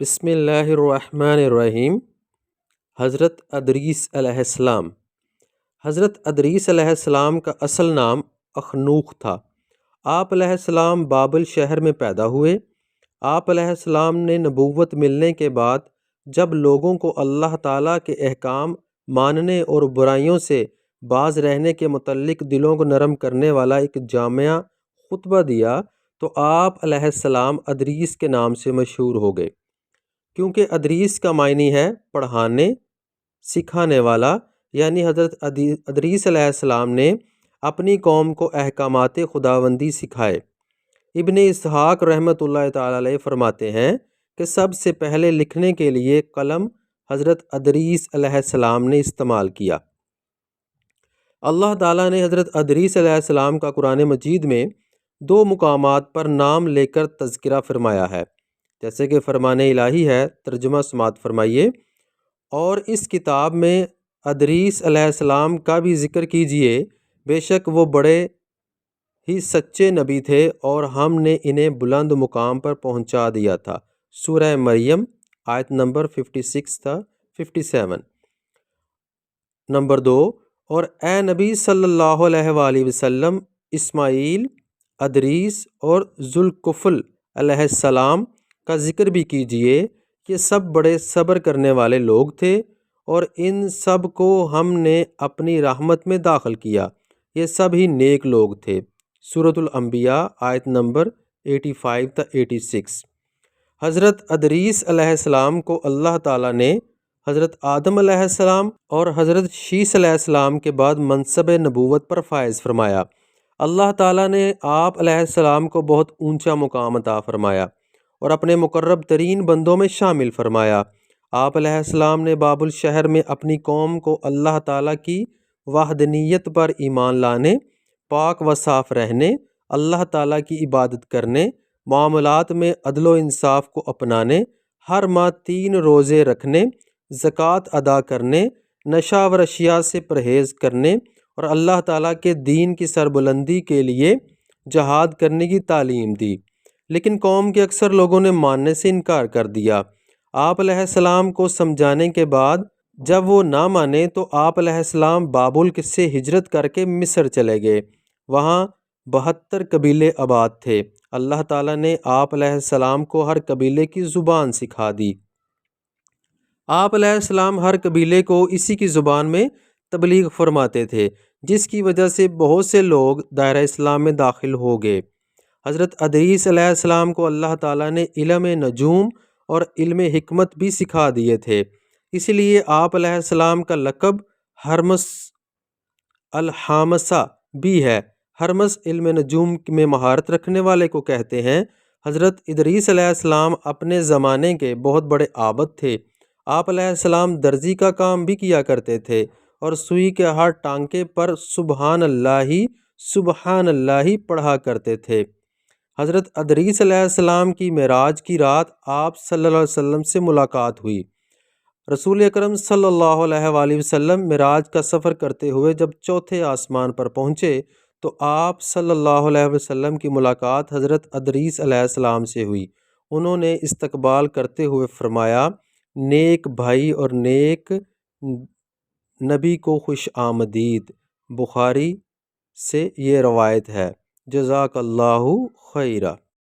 بسم اللہ الرحمن الرحیم۔ حضرت ادریس علیہ السلام۔ حضرت ادریس علیہ السلام کا اصل نام اخنوخ تھا۔ آپ علیہ السلام بابل شہر میں پیدا ہوئے۔ آپ علیہ السلام نے نبوت ملنے کے بعد جب لوگوں کو اللہ تعالیٰ کے احکام ماننے اور برائیوں سے باز رہنے کے متعلق دلوں کو نرم کرنے والا ایک جامع خطبہ دیا تو آپ علیہ السلام ادریس کے نام سے مشہور ہو گئے، کیونکہ ادریس کا معنی ہے پڑھانے سکھانے والا، یعنی حضرت ادریس علیہ السلام نے اپنی قوم کو احکامات خداوندی سکھائے۔ ابن اسحاق رحمۃ اللہ تعالی علیہ فرماتے ہیں کہ سب سے پہلے لکھنے کے لیے قلم حضرت ادریس علیہ السلام نے استعمال کیا۔ اللہ تعالیٰ نے حضرت ادریس علیہ السلام کا قرآن مجید میں 2 مقامات پر نام لے کر تذکرہ فرمایا ہے، جیسے کہ فرمان الہی ہے، ترجمہ سماعت فرمائیے، اور اس کتاب میں ادریس علیہ السلام کا بھی ذکر کیجئے، بے شک وہ بڑے ہی سچے نبی تھے اور ہم نے انہیں بلند مقام پر پہنچا دیا تھا۔ سورہ مریم آیت نمبر 56 تا 57۔ نمبر 2، اور اے نبی صلی اللہ علیہ وآلہ وسلم، اسماعیل، ادریس اور ذوالکفل علیہ السلام کا ذکر بھی کیجئے، یہ سب بڑے صبر کرنے والے لوگ تھے اور ان سب کو ہم نے اپنی رحمت میں داخل کیا، یہ سب ہی نیک لوگ تھے۔ سورۃ الانبیاء آیت نمبر 85 تا 86۔ حضرت ادریس علیہ السلام کو اللہ تعالیٰ نے حضرت آدم علیہ السلام اور حضرت شیث علیہ السلام کے بعد منصب نبوت پر فائز فرمایا۔ اللہ تعالیٰ نے آپ علیہ السلام کو بہت اونچا مقام عطا فرمایا اور اپنے مقرب ترین بندوں میں شامل فرمایا۔ آپ علیہ السلام نے بابل شہر میں اپنی قوم کو اللہ تعالیٰ کی وحدانیت پر ایمان لانے، پاک و صاف رہنے، اللہ تعالیٰ کی عبادت کرنے، معاملات میں عدل و انصاف کو اپنانے، ہر ماہ 3 روزے رکھنے، زکوٰۃ ادا کرنے، نشہ و اشیاء سے پرہیز کرنے اور اللہ تعالیٰ کے دین کی سربلندی کے لیے جہاد کرنے کی تعلیم دی، لیکن قوم کے اکثر لوگوں نے ماننے سے انکار کر دیا۔ آپ علیہ السلام کو سمجھانے کے بعد جب وہ نہ مانے تو آپ علیہ السلام بابل سے ہجرت کر کے مصر چلے گئے، وہاں 72 قبیلے آباد تھے۔ اللہ تعالیٰ نے آپ علیہ السلام کو ہر قبیلے کی زبان سکھا دی۔ آپ علیہ السلام ہر قبیلے کو اسی کی زبان میں تبلیغ فرماتے تھے، جس کی وجہ سے بہت سے لوگ دائرہ اسلام میں داخل ہو گئے۔ حضرت ادریس علیہ السلام کو اللہ تعالیٰ نے علم نجوم اور علم حکمت بھی سکھا دیے تھے، اس لیے آپ علیہ السلام کا لقب ہرمس الحامسہ بھی ہے۔ ہرمس علم نجوم میں مہارت رکھنے والے کو کہتے ہیں۔ حضرت ادریس علیہ السلام اپنے زمانے کے بہت بڑے عابد تھے۔ آپ علیہ السلام درزی کا کام بھی کیا کرتے تھے اور سوئی کے ہر ٹانکے پر سبحان اللہ پڑھا کرتے تھے۔ حضرت ادریس علیہ السلام کی معراج کی رات آپ صلی اللہ علیہ وسلم سے ملاقات ہوئی۔ رسول اکرم صلی اللہ علیہ وآلہ وسلم معراج کا سفر کرتے ہوئے جب 4تھے آسمان پر پہنچے تو آپ صلی اللہ علیہ وسلم کی ملاقات حضرت ادریس علیہ السلام سے ہوئی۔ انہوں نے استقبال کرتے ہوئے فرمایا، نیک بھائی اور نیک نبی کو خوش آمدید۔ بخاری سے یہ روایت ہے۔ جزاک اللہ خیرہ۔